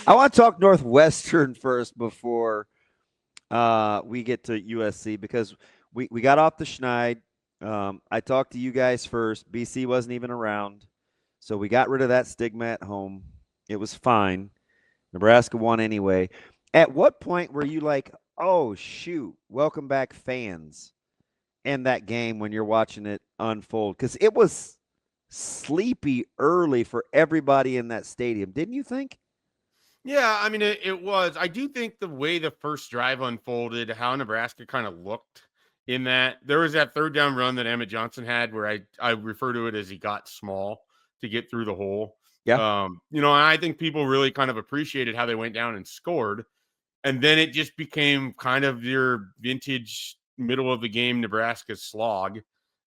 I want to talk Northwestern first before we get to USC because we got off the schneid. I talked to you guys first. BC wasn't even around. So we got rid of that stigma at home. It was fine. Nebraska won anyway. At what point were you like, oh, shoot, welcome back, fans, in that game when you're watching it unfold? Because it was sleepy early for everybody in that stadium, didn't you think? Yeah, I mean, it was. I do think the way the first drive unfolded, how Nebraska kind of looked in that, there was that third down run that Emmett Johnson had where I refer to it as he got small to get through the hole. Yeah. And I think people really kind of appreciated how they went down and scored. And then it just became kind of your vintage middle of the game Nebraska slog.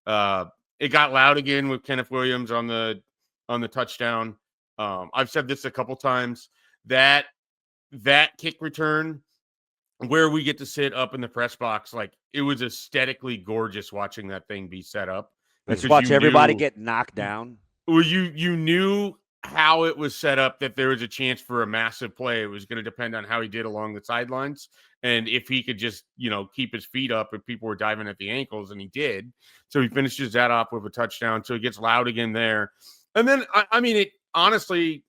Uh, it got loud again with Kenneth Williams on the touchdown. I've said this a couple times that kick return where we get to sit up in the press box, like it was aesthetically gorgeous watching that thing be set up Just because watch you everybody knew get knocked down. well, you knew how it was set up that there was a chance for a massive play. It was going to depend on how he did along the sidelines and if he could just, keep his feet up if people were diving at the ankles, and he did. So he finishes that off with a touchdown. So it gets loud again there. And then, I mean, it honestly,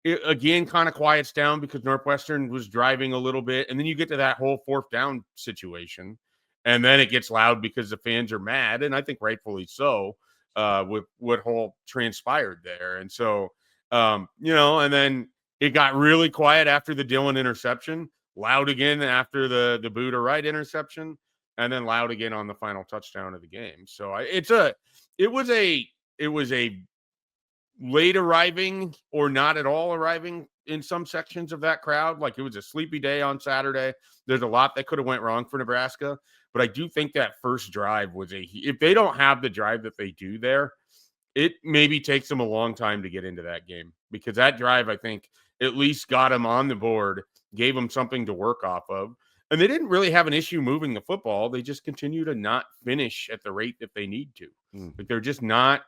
it again kind of quiets down because Northwestern was driving a little bit. And then you get to that whole fourth down situation. And then it gets loud because the fans are mad. And I think rightfully so with what whole transpired there. And so, and then it got really quiet after the Dillon interception, loud again after the Buddha Wright interception, and then loud again on the final touchdown of the game. So it was a late arriving or not at all arriving in some sections of that crowd. Like it was a sleepy day on Saturday. There's a lot that could have went wrong for Nebraska, but I do think that first drive was if they don't have the drive that they do there, it maybe takes them a long time to get into that game because that drive, I think, at least got them on the board, gave them something to work off of. And they didn't really have an issue moving the football. They just continue to not finish at the rate that they need to. Like they're just not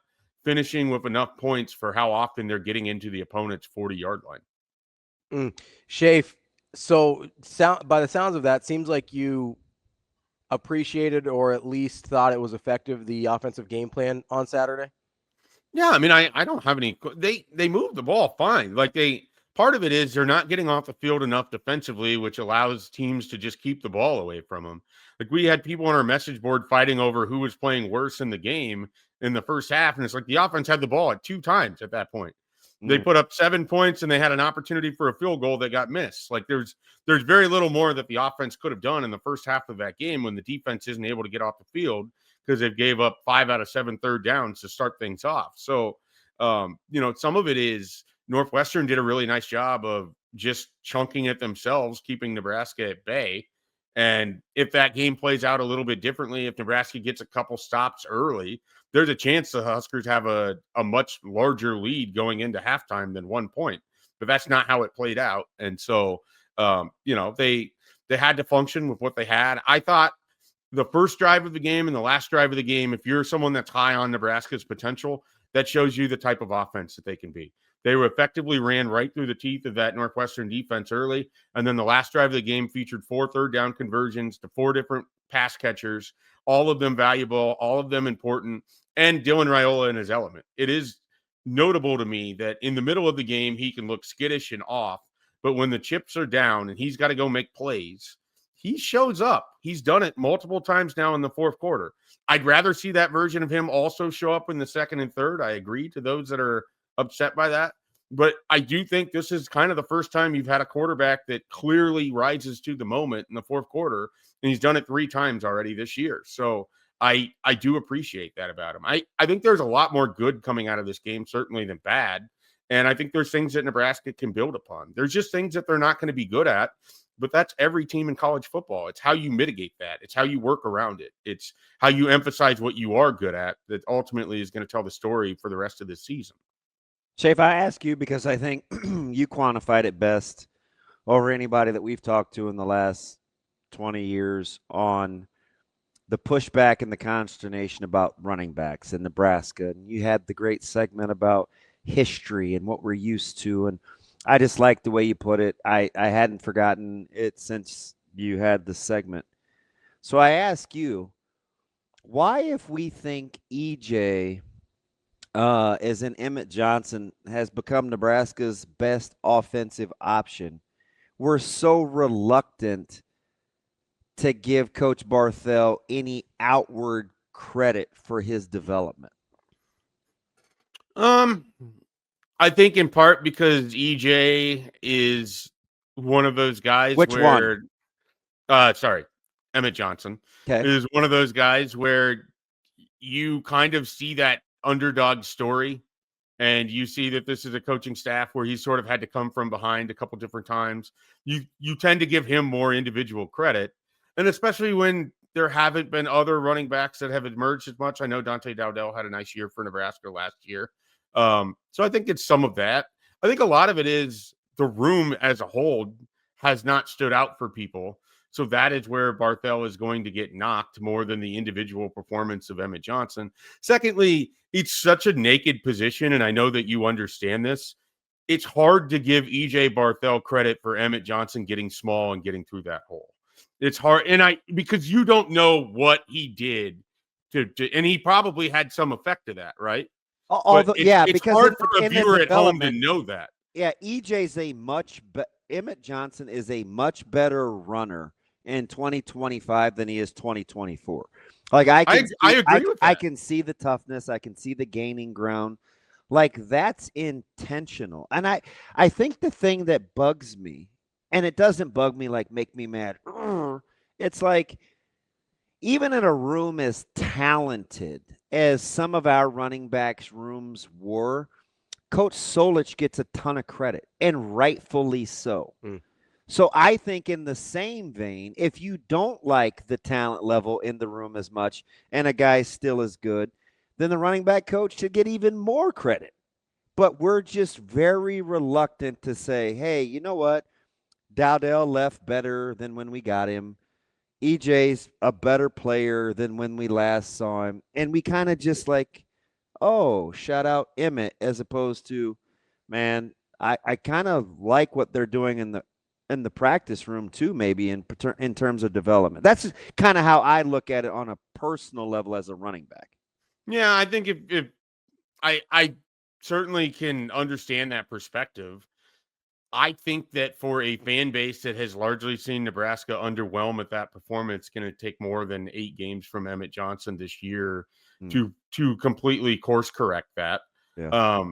finishing with enough points for how often they're getting into the opponent's 40-yard line. Schaefer, so by the sounds of that, seems like you appreciated or at least thought it was effective, the offensive game plan on Saturday. Yeah, I mean, I don't have any. They move the ball fine. Like part of it is they're not getting off the field enough defensively, which allows teams to just keep the ball away from them. Like we had people on our message board fighting over who was playing worse in the game in the first half, and it's like the offense had the ball at 2 times at that point. They put up 7 points and they had an opportunity for a field goal that got missed. Like there's very little more that the offense could have done in the first half of that game when the defense isn't able to get off the field because they gave up 5 out of 7 third downs to start things off. So, some of it is Northwestern did a really nice job of just chunking it themselves, keeping Nebraska at bay. And if that game plays out a little bit differently, if Nebraska gets a couple stops early, there's a chance the Huskers have a much larger lead going into halftime than 1 point. But that's not how it played out. And so, they had to function with what they had. I thought the first drive of the game and the last drive of the game, if you're someone that's high on Nebraska's potential, that shows you the type of offense that they can be. They were effectively ran right through the teeth of that Northwestern defense early. And then the last drive of the game featured 4 third down conversions to 4 different pass catchers, all of them valuable, all of them important, and Dylan Raiola in his element. It is notable to me that in the middle of the game, he can look skittish and off, but when the chips are down and he's got to go make plays, he shows up. He's done it multiple times now in the fourth quarter. I'd rather see that version of him also show up in the second and third. I agree to those that are upset by that. But I do think this is kind of the first time you've had a quarterback that clearly rises to the moment in the fourth quarter, and he's done it 3 times already this year. So I do appreciate that about him. I think there's a lot more good coming out of this game, certainly, than bad. And I think there's things that Nebraska can build upon. There's just things that they're not going to be good at, but that's every team in college football. It's how you mitigate that. It's how you work around it. It's how you emphasize what you are good at that ultimately is going to tell the story for the rest of the season. Schaefer, I ask you because I think you quantified it best over anybody that we've talked to in the last 20 years on the pushback and the consternation about running backs in Nebraska. And you had the great segment about history and what we're used to. And I just like the way you put it. I hadn't forgotten it since you had the segment. So I ask you, why, if we think EJ as in Emmett Johnson has become Nebraska's best offensive option, we're so reluctant to give Coach Barthel any outward credit for his development? I think in part because EJ is one of those guys Which where one? sorry, Emmett Johnson Okay. is one of those guys where you kind of see that underdog story and you see that this is a coaching staff where he's sort of had to come from behind a couple different times. You tend to give him more individual credit, and especially when there haven't been other running backs that have emerged as much. I know Dante Dowdell had a nice year for Nebraska last year. So I think it's some of that. I think a lot of it is the room as a whole has not stood out for people. So that is where Barthel is going to get knocked more than the individual performance of Emmett Johnson. Secondly, it's such a naked position, and I know that you understand this. It's hard to give EJ Barthel credit for Emmett Johnson getting small and getting through that hole. It's hard, and because you don't know what he did and he probably had some effect of that, right? Although, yeah, It's because hard for a in the viewer at home to development, know that. yeah, EJ's Emmett Johnson is a much better runner in 2025 than he is 2024. Like I agree with that. I can see the toughness, I can see the gaining ground. Like that's intentional. And I think the thing that bugs me, and it doesn't bug me like make me mad. It's like even in a room as talented as some of our running backs rooms were, Coach Solich gets a ton of credit, and rightfully so. So I think in the same vein, if you don't like the talent level in the room as much and a guy still is good, then the running back coach should get even more credit. But we're just very reluctant to say, hey, you know what? Dowdell left better than when we got him. EJ's a better player than when we last saw him. And we kind of just like, oh, shout out Emmett, as opposed to, man, I kind of like what they're doing in the practice room too, maybe in terms of development. That's kind of how I look at it on a personal level as a running back. Yeah, I think if I certainly can understand that perspective. I think that for a fan base that has largely seen Nebraska underwhelm at that performance, it's going to take more than 8 games from Emmett Johnson this year to completely course correct that. Yeah.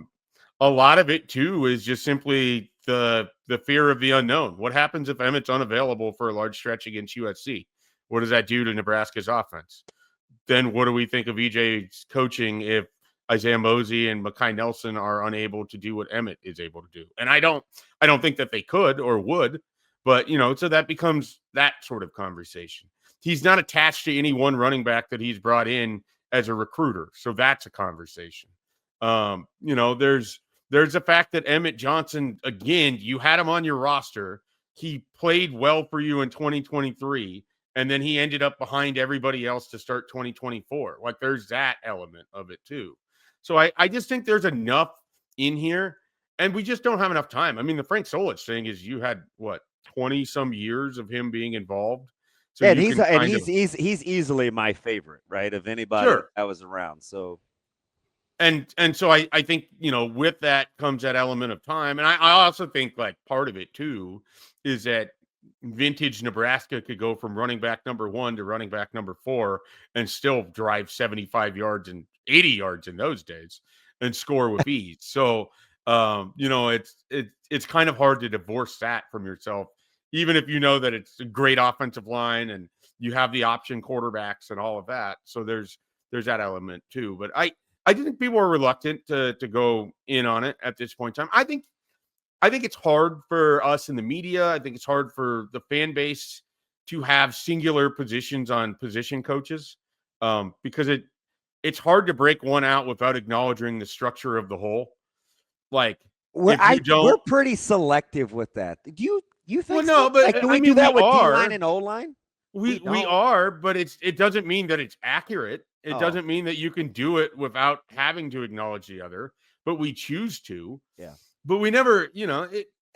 A lot of it too is just simply the fear of the unknown. What happens if Emmett's unavailable for a large stretch against USC? What does that do to Nebraska's offense? Then what do we think of EJ's coaching if Isaiah Mosey and Makai Nelson are unable to do what Emmett is able to do? And I don't think that they could or would, but so that becomes that sort of conversation. He's not attached to any one running back that he's brought in as a recruiter. So that's a conversation. There's the fact that Emmett Johnson, again, you had him on your roster. He played well for you in 2023. And then he ended up behind everybody else to start 2024. Like there's that element of it too. So I just think there's enough in here, and we just don't have enough time. I mean, the Frank Solich thing is you had 20 some years of him being involved. So and he's easily my favorite, right? Of anybody that was around. So and so I think, with that comes that element of time. And I also think like part of it too is that vintage Nebraska could go from running back number 1 to running back number 4 and still drive 75 yards and 80 yards in those days and score with ease. So, it's kind of hard to divorce that from yourself, even if you know that it's a great offensive line and you have the option quarterbacks and all of that. So there's that element too. But I think people are reluctant to go in on it at this point in time. I think it's hard for us in the media. I think it's hard for the fan base to have singular positions on position coaches because it's hard to break one out without acknowledging the structure of the whole. Like, we're pretty selective with that. Do you think? Well, no, so? But like, do we do that with D-line and O-line? We are, but it doesn't mean that it's accurate. It doesn't mean that you can do it without having to acknowledge the other. But we choose to. Yeah. But we never,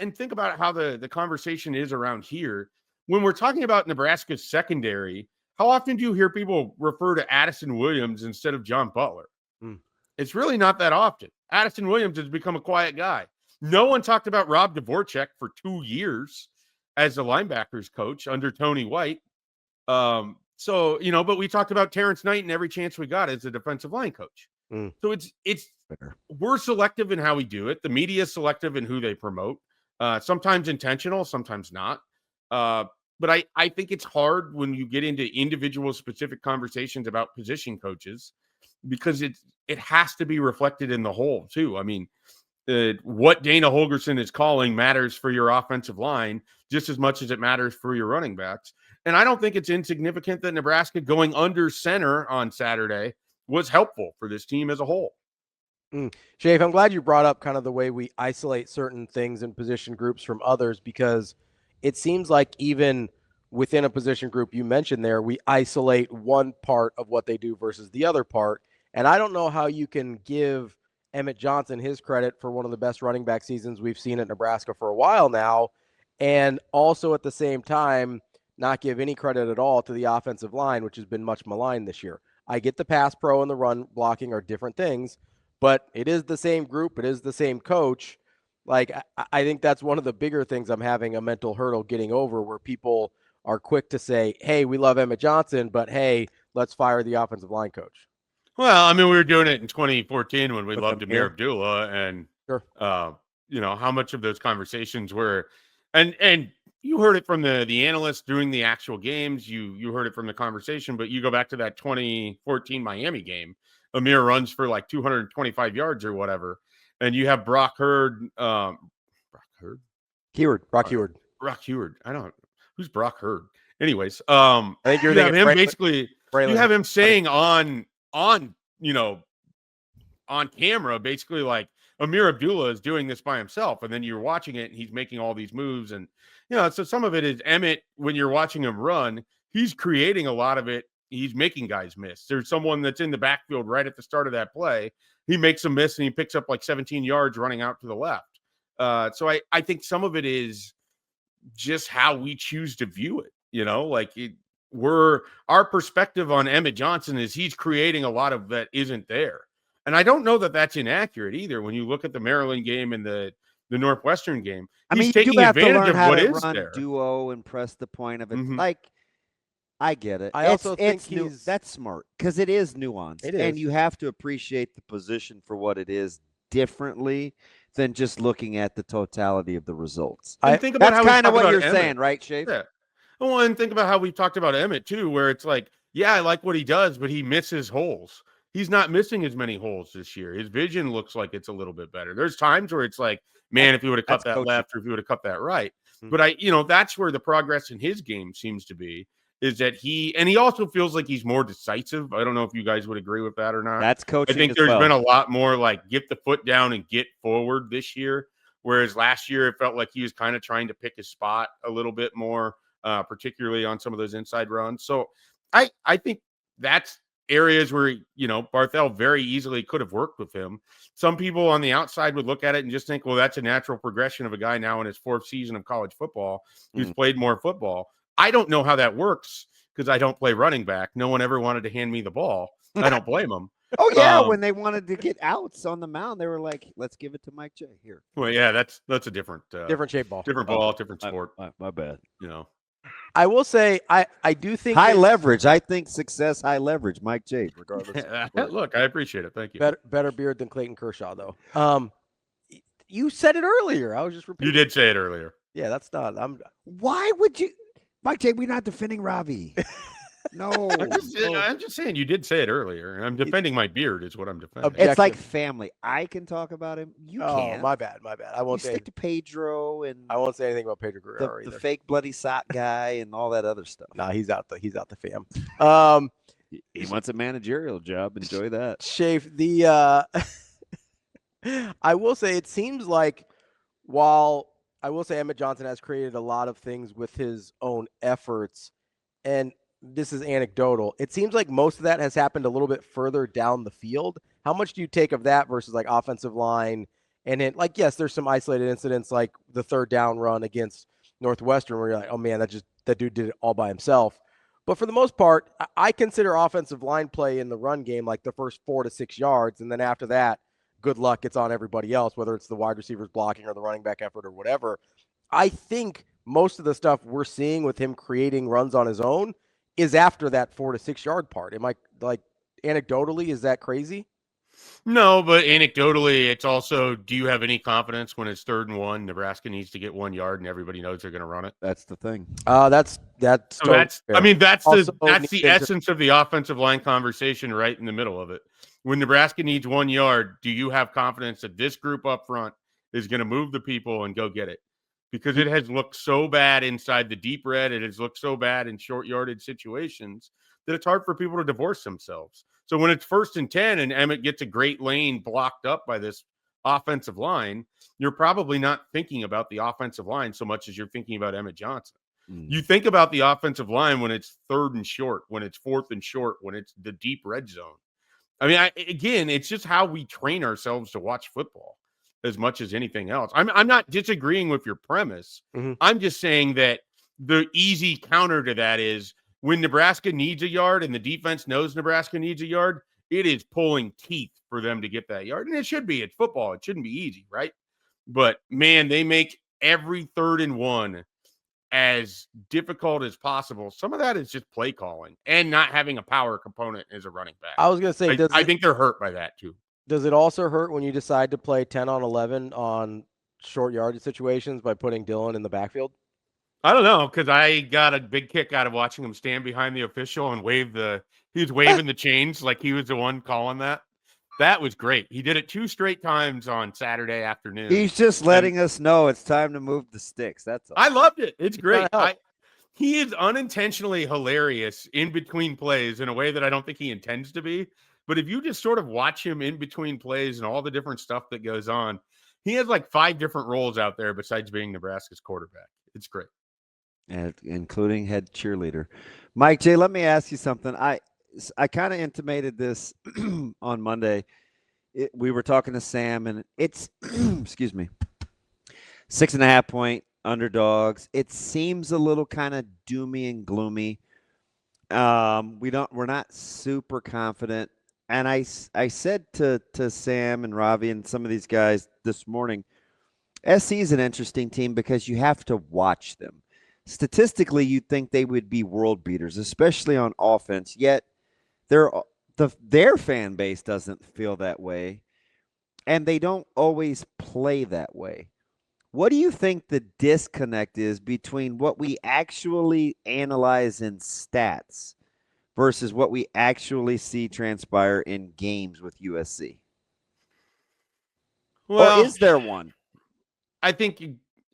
and think about how the conversation is around here. When we're talking about Nebraska's secondary, how often do you hear people refer to Addison Williams instead of John Butler? It's really not that often. Addison Williams has become a quiet guy. No one talked about Rob Dvorak for 2 years as the linebackers coach under Tony White. So, but we talked about Terrence Knight and every chance we got as a defensive line coach. So it's we're selective in how we do it. The media is selective in who they promote. Sometimes intentional, sometimes not. But I think it's hard when you get into individual specific conversations about position coaches, because it has to be reflected in the whole too. I mean, what Dana Holgorsen is calling matters for your offensive line just as much as it matters for your running backs. And I don't think it's insignificant that Nebraska going under center on Saturday was helpful for this team as a whole. Schaefer, I'm glad you brought up kind of the way we isolate certain things in position groups from others, because it seems like even within a position group you mentioned there, we isolate one part of what they do versus the other part. And I don't know how you can give Emmett Johnson his credit for one of the best running back seasons we've seen at Nebraska for a while now, and also at the same time not give any credit at all to the offensive line, which has been much maligned this year. I get the pass pro and the run blocking are different things, but it is the same group. It is the same coach. Like, I think that's one of the bigger things I'm having a mental hurdle getting over, where people are quick to say, hey, we love Emmett Johnson, but hey, let's fire the offensive line coach. Well, I mean, we were doing it in 2014 when we loved Amir Abdullah, and sure. How much of those conversations were, and you heard it from the analysts during the actual games. You heard it from the conversation, but you go back to that 2014 Miami game. Amir runs for like 225 yards or whatever, and you have Brock Hurd. Brock Heward. I don't. Who's Brock Hurd? Anyways, I think you're have him basically. You have him saying on camera, basically like Amir Abdullah is doing this by himself, and then you're watching it and he's making all these moves, and so some of it is Emmett. When you're watching him run, he's creating a lot of it. He's making guys miss. There's someone that's in the backfield right at the start of that play. He makes a miss and he picks up like 17 yards running out to the left. So I think some of it is just how we choose to view it. Our perspective on Emmett Johnson is he's creating a lot of that isn't there. And I don't know that that's inaccurate either. When you look at the Maryland game and the Northwestern game, he's taking advantage of what is there. Duo and press the point of it. Like, I get it. I also think that's smart, because it is nuanced. And you have to appreciate the position for what it is differently than just looking at the totality of the results. That's kind of what you're saying, right, Schaefer? Yeah. Well, and think about how we talked about Emmett too, where it's like, yeah, I like what he does, but he misses holes. He's not missing as many holes this year. His vision looks like it's a little bit better. There's times where it's like, man, if he would have cut that left or if he would have cut that right. But that's where the progress in his game seems to be, is that he also feels like he's more decisive. I don't know if you guys would agree with that or not. That's coaching. I think there's been a lot more like get the foot down and get forward this year, whereas last year it felt like he was kind of trying to pick his spot a little bit more, particularly on some of those inside runs. So I think that's areas where, Barthel very easily could have worked with him. Some people on the outside would look at it and just think, well, that's a natural progression of a guy now in his 4th season of college football who's played more football. I don't know how that works because I don't play running back. No one ever wanted to hand me the ball. I don't blame them. Oh, yeah. When they wanted to get outs on the mound, they were like, let's give it to Mike J. Here. Well, yeah, that's a different shape ball. Different ball, different sport. My bad. I will say, I do think high leverage. I think success, high leverage. Mike J. Regardless. Look, I appreciate it. Thank you. Better beard than Clayton Kershaw, though. You said it earlier. I was just repeating. You did say it earlier. Yeah, that's not. Why would you, Mike J? We're not defending Ravi. No, I'm just saying you did say it earlier. I'm defending my beard is what I'm defending. Objective. It's like family. I can talk about him. You can't. My bad. I won't stick to Pedro, and I won't say anything about Pedro Guerrero either. The fake bloody sock guy and all that other stuff. Nah, he's out the fam. He wants a managerial job. Enjoy that. Schaefer, I will say it seems like while I will say Emmett Johnson has created a lot of things with his own efforts, and this is anecdotal, it seems like most of that has happened a little bit further down the field. How much do you take of that versus like offensive line And then, like, yes, there's some isolated incidents like the third down run against Northwestern where you're like, oh man, that dude did it all by himself. But for the most part, I consider offensive line play in the run game like the first 4 to 6 yards. And then after that, good luck, it's on everybody else, whether it's the wide receivers blocking or the running back effort or whatever. I think most of the stuff we're seeing with him creating runs on his own is after that 4 to 6 yard part. Am I, like, anecdotally, is that crazy? No, but anecdotally, it's also, do you have any confidence when it's 3rd and 1, Nebraska needs to get 1 yard and everybody knows they're going to run it? That's the thing. That's So that's fair. I mean, that's Also the essence of the offensive line conversation right in the middle of it. When Nebraska needs 1 yard, do you have confidence that this group up front is going to move the people and go get it? Because it has looked so bad inside the deep red. It has looked so bad in short yardage situations that it's hard for people to divorce themselves. So when it's 1st and 10 and Emmett gets a great lane blocked up by this offensive line, you're probably not thinking about the offensive line so much as you're thinking about Emmett Johnson. You think about the offensive line when it's 3rd and short, when it's 4th and short, when it's the deep red zone. I mean, again, it's just how we train ourselves to watch football as much as anything else. I'm not disagreeing with your premise. Mm-hmm. I'm just saying that the easy counter to that is when Nebraska needs a yard and the defense knows Nebraska needs a yard, it is pulling teeth for them to get that yard. And it should be. It's football. It shouldn't be easy, right? But, man, they make every 3rd and 1 as difficult as possible. Some of that is just play calling and not having a power component as a running back. I was going to say, I think they're hurt by that too. Does it also hurt when you decide to play 10 on 11 on short yardage situations by putting Dylan in the backfield? I don't know, because I got a big kick out of watching him stand behind the official and he was waving the chains like he was the one calling that. That was great. He did it 2 straight times on Saturday afternoon. He's just letting us know it's time to move the sticks. That's all. I loved it. It's great. He is unintentionally hilarious in between plays in a way that I don't think he intends to be. But if you just sort of watch him in between plays and all the different stuff that goes on, he has like 5 different roles out there besides being Nebraska's quarterback. It's great. And including head cheerleader. Mike J., let me ask you something. I kind of intimated this on Monday. We were talking to Sam, and it's, excuse me, 6.5 point underdogs. It seems a little kind of doomy and gloomy. We're not super confident. And I said to Sam and Ravi and some of these guys this morning, SC is an interesting team because you have to watch them. Statistically, you'd think they would be world beaters, especially on offense, yet their fan base doesn't feel that way, and they don't always play that way. What do you think the disconnect is between what we actually analyze in stats versus what we actually see transpire in games with USC? Well, or is there one? I think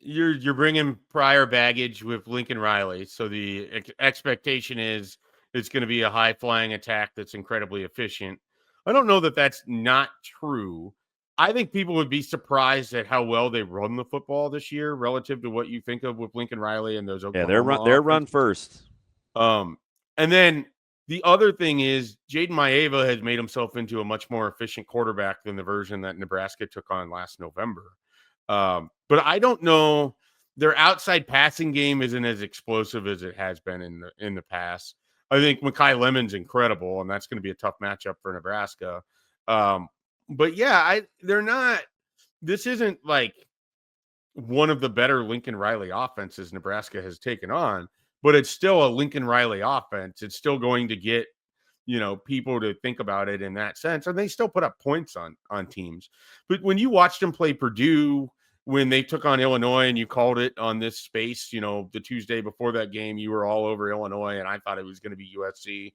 you're bringing prior baggage with Lincoln Riley, so the expectation is it's going to be a high-flying attack that's incredibly efficient. I don't know that that's not true. I think people would be surprised at how well they run the football this year relative to what you think of with Lincoln Riley and those Oklahoma they're run first. And then the other thing is Jaden Maeva has made himself into a much more efficient quarterback than the version that Nebraska took on last November. But I don't know. Their outside passing game isn't as explosive as it has been in the past. I think Mekhi Lemon's incredible, and that's going to be a tough matchup for Nebraska. But yeah, they're not. This isn't like one of the better Lincoln Riley offenses Nebraska has taken on, but it's still a Lincoln Riley offense. It's still going to get people to think about it in that sense, and they still put up points on teams. But when you watched them play Purdue when they took on Illinois, and you called it on this space, the Tuesday before that game, you were all over Illinois, and I thought it was going to be USC.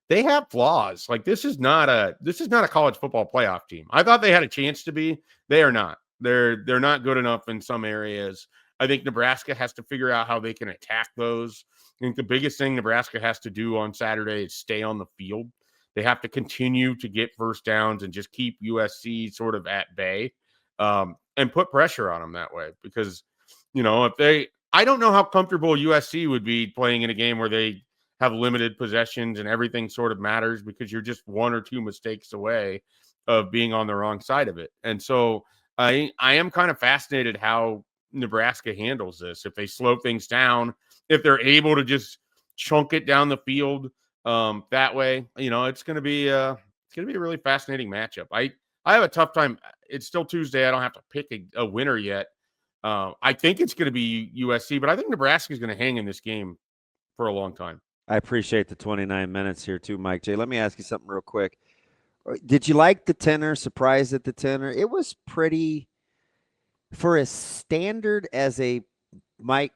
They have flaws. Like this is not a college football playoff team. I thought they had a chance to be. They are not. They're not good enough in some areas. I think Nebraska has to figure out how they can attack those. I think the biggest thing Nebraska has to do on Saturday is stay on the field. They have to continue to get first downs and just keep USC sort of at bay, and put pressure on them that way. Because, I don't know how comfortable USC would be playing in a game where they have limited possessions and everything sort of matters because you're just 1 or 2 mistakes away of being on the wrong side of it. And so I am kind of fascinated how Nebraska handles this. If they slow things down, if they're able to just chunk it down the field that way, it's going to be a really fascinating matchup. I have a tough time. It's still Tuesday. I don't have to pick a winner yet. I think it's going to be USC, but I think Nebraska is going to hang in this game for a long time. I appreciate the 29 minutes here too, Mike J. Let me ask you something real quick. Did you like the tenor? Surprised at the tenor? It was pretty, for as standard as a Matt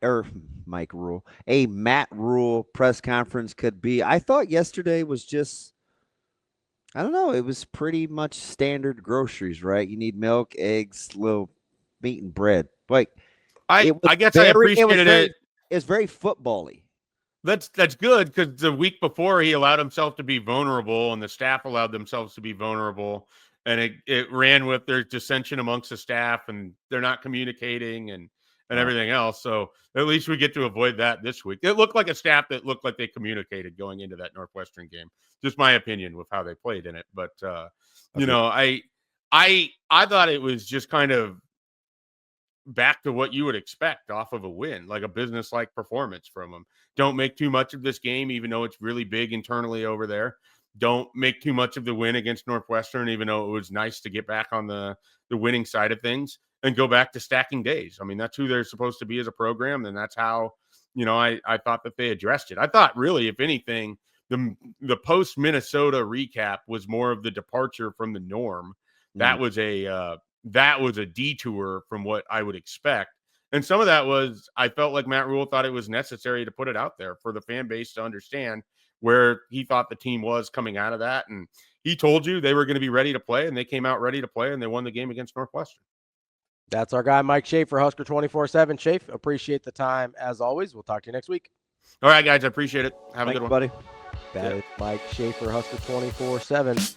Rhule press conference could be. I thought yesterday was just, I don't know, it was pretty much standard groceries, right? You need milk, eggs, little meat and bread. Like, I guess I appreciated it. It's very football-y. That's good, because the week before he allowed himself to be vulnerable and the staff allowed themselves to be vulnerable, and it ran with their dissension amongst the staff and they're not communicating and everything else. So at least we get to avoid that this week. It looked like a staff that looked like they communicated going into that Northwestern game. Just my opinion with how they played in it. But I thought it was just kind of back to what you would expect off of a win, like a business-like performance from them. Don't make too much of this game, even though it's really big internally over there. Don't make too much of the win against Northwestern, even though it was nice to get back on the winning side of things and go back to stacking days. I mean, that's who they're supposed to be as a program, and that's how, I thought that they addressed it. I thought, really, if anything, the post-Minnesota recap was more of the departure from the norm. That was a detour from what I would expect. And some of that was, I felt like Matt Rhule thought it was necessary to put it out there for the fan base to understand where he thought the team was coming out of that. And he told you they were going to be ready to play, and they came out ready to play, and they won the game against Northwestern. That's our guy, Mike Schaefer, Husker247. Schaefer, appreciate the time as always. We'll talk to you next week. All right, guys, I appreciate it. Have a good one, buddy. That is Mike Schaefer, Husker247.